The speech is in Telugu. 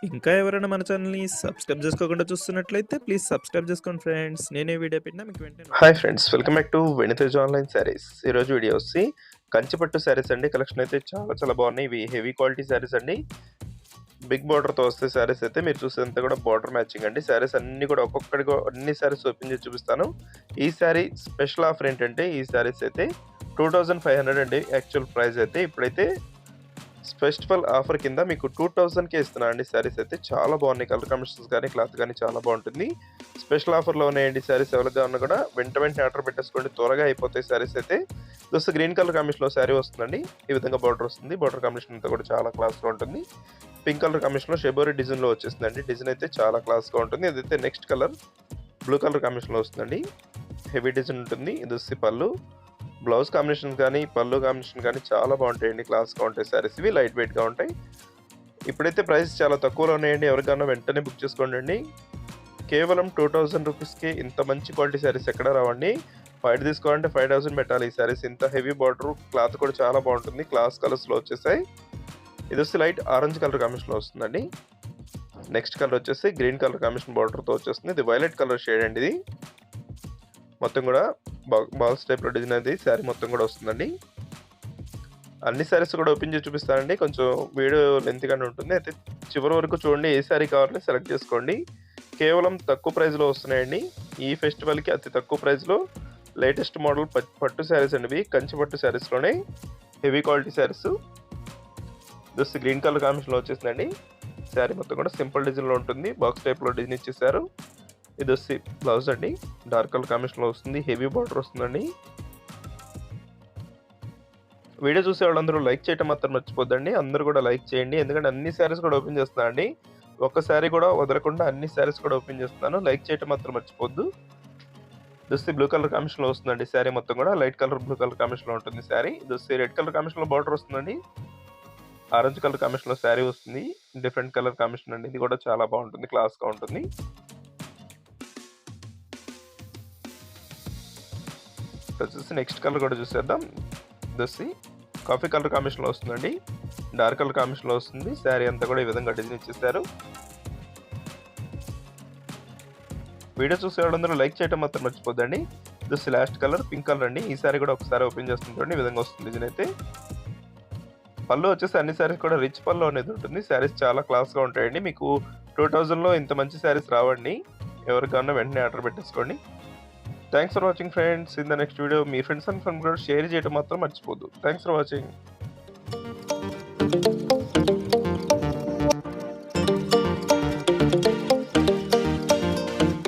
ఇంకా ఎవరైనా మన ఛానల్‌ని సబ్స్క్రైబ్ చేసుకోకుండా చూస్తున్నట్లయితే ప్లీజ్ సబ్స్క్రైబ్ చేసుకోండి ఫ్రెండ్స్. నేనే వీడియో పెట్టినా మీకు వెంటనే hi friends, welcome back to వెనితేజ్ online saris. ఈరోజు వీడియో వచ్చి కంచిపట్టు శారీస్ అండి. కలెక్షన్ అయితే చాలా చాలా బాగున్నాయి. ఇవి హెవీ క్వాలిటీ శారీస్ అండి. బిగ్ బార్డర్తో వస్తే శారీస్ అయితే మీరు చూసేంత కూడా బార్డర్ మ్యాచింగ్ అండి. శారీస్ అన్ని కూడా ఒక్కొక్కటిగా అన్ని శారీస్ ఓపెన్ చేసి చూపిస్తాను. ఈ శారీ స్పెషల్ ఆఫర్ ఏంటంటే ఈ శారీస్ అయితే 2500 అండి యాక్చువల్ ప్రైస్ అయితే. ఇప్పుడైతే ఫెస్టివల్ ఆఫర్ కింద మీకు 2000కే ఇస్తున్నా అండి. శారీస్ అయితే చాలా బాగున్నాయి. కలర్ కాంబినేషన్స్ కానీ క్లాత్ కానీ చాలా బాగుంటుంది. స్పెషల్ ఆఫర్లో ఉన్నాయండి శారీస్. ఎవరిగా ఉన్నా కూడా వెంటనే ఆర్డర్ పెట్టేసుకోండి, త్వరగా అయిపోతాయి శారీస్ అయితే. జస్ట్ గ్రీన్ కలర్ కాంబినేషన్లో శారీ వస్తుందండి. ఈ విధంగా బార్డర్ వస్తుంది. బార్డర్ కాంబినేషన్ అంతా కూడా చాలా క్లాస్గా ఉంటుంది. పింక్ కలర్ కాంబినేషన్లో షెబోరీ డిజైన్లో వచ్చేస్తుందండి. డిజైన్ అయితే చాలా క్లాస్గా ఉంటుంది. ఇదైతే నెక్స్ట్ కలర్ బ్లూ కలర్ కాంబినేషన్లో వస్తుందండి. హెవీ డిజైన్ ఉంటుంది. ఇది వచ్చి పళ్ళు. బ్లౌజ్ కాంబినేషన్ కానీ పళ్ళు కాంబినేషన్ కానీ చాలా బాగుంటాయండి. క్లాస్గా ఉంటాయి శారీస్. ఇవి లైట్ వెయిట్గా ఉంటాయి. ఇప్పుడైతే ప్రైస్ చాలా తక్కువలో ఉన్నాయండి. ఎవరికైనా వెంటనే బుక్ చేసుకోండి. కేవలం 2000 రూపీస్కి ఇంత మంచి క్వాలిటీ శారీస్ ఎక్కడ రావండి. 5 తీసుకోవాలంటే 5000 పెట్టాలి. ఈ శారీస్ ఇంత హెవీ బార్డర్, క్లాత్ కూడా చాలా బాగుంటుంది. క్లాస్ కలర్స్లో వచ్చేసాయి. ఇది వచ్చి లైట్ ఆరెంజ్ కలర్ కాంబినేషన్లో వస్తుందండి. నెక్స్ట్ కలర్ వచ్చేసి గ్రీన్ కలర్ కాంబినేషన్ బార్డర్తో వచ్చేస్తుంది. ఇది వైలెట్ కలర్ షేడ్ అండి. ఇది మొత్తం కూడా బాల్స్ టైప్లో డిజైన్ అది శారీ మొత్తం కూడా వస్తుందండి. అన్ని శారీస్ కూడా ఓపెన్ చేసి చూపిస్తానండి. కొంచెం వీడియో లెంత్గానే ఉంటుంది. అయితే చివరి వరకు చూడండి. ఏ శారీ కావాలని సెలెక్ట్ చేసుకోండి. కేవలం తక్కువ ప్రైస్లో వస్తున్నాయండి. ఈ ఫెస్టివల్కి అతి తక్కువ ప్రైస్లో లేటెస్ట్ మోడల్ పట్టు శారీస్ అండి. ఇవి కంచి పట్టు శారీస్లోనే heavy quality saris. Just green colour కాంబినేషన్లో వచ్చేసిందండి. శారీ మొత్తం కూడా సింపుల్ డిజైన్లో ఉంటుంది. బాక్స్ టైప్లో డిజైన్ ఇచ్చేసారు. ఇది వచ్చి బ్లౌజ్ అండి. డార్క్ కలర్ కాంబినేషన్లో వస్తుంది. హెవీ బార్డర్ వస్తుందండి. వీడియో చూసే వాళ్ళందరూ లైక్ చేయడం మాత్రం మర్చిపోద్దండి. అందరూ కూడా లైక్ చేయండి. ఎందుకంటే అన్ని శారీస్ కూడా ఓపెన్ చేస్తున్నా అండి. ఒక్క శారీ కూడా వదలకుండా అన్ని శారీస్ కూడా ఓపెన్ చేస్తున్నాను. లైక్ చేయడం మాత్రం మర్చిపోద్దు. ఇది బ్లూ కలర్ కాంబినేషన్లో వస్తుందండి. శారీ మొత్తం కూడా లైట్ కలర్ బ్లూ కలర్ కాంబినేషన్లో ఉంటుంది శారీ. ఇది వచ్చి రెడ్ కలర్ కాంబినేషన్లో బార్డర్ వస్తుందండి. ఆరెంజ్ కలర్ కాంబినేషన్లో శారీ వస్తుంది. డిఫరెంట్ కలర్ కాంబినేషన్ అండి. ఇది కూడా చాలా బాగుంటుంది. క్లాస్గా ఉంటుంది. వచ్చేసి నెక్స్ట్ కలర్ కూడా చూసేద్దాం. ఇది కాఫీ కలర్ కాంబినేషన్లో వస్తుందండి. డార్క్ కలర్ కాంబినేషన్లో వస్తుంది. శారీ అంతా కూడా ఈ విధంగా డిజైన్ ఇచ్చేసారు. వీడియో చూసే వాళ్ళందరూ లైక్ చేయడం మాత్రం మర్చిపోద్దండి. ఇది లాస్ట్ కలర్ పింక్ కలర్ అండి. ఈ శారీ కూడా ఒకసారి ఓపెన్ చేస్తుందండి. ఈ విధంగా వస్తుంది డిజైన్ అయితే. పళ్ళు వచ్చేసి అన్ని శారీస్ కూడా రిచ్ పళ్ళు అనేది ఉంటుంది. శారీస్ చాలా క్లాస్గా ఉంటాయండి. మీకు 2000లో ఇంత మంచి శారీస్ రావండి. ఎవరికన్నా వెంటనే ఆర్డర్ పెట్టేసుకోండి. Thanks for watching friends. In the next video మీ ఫ్రెండ్స్ అండ్ ఫ్రెండ్స్ కూడా షేర్ చేయడం మాత్రం మర్చిపోద్దు. Thanks for watching.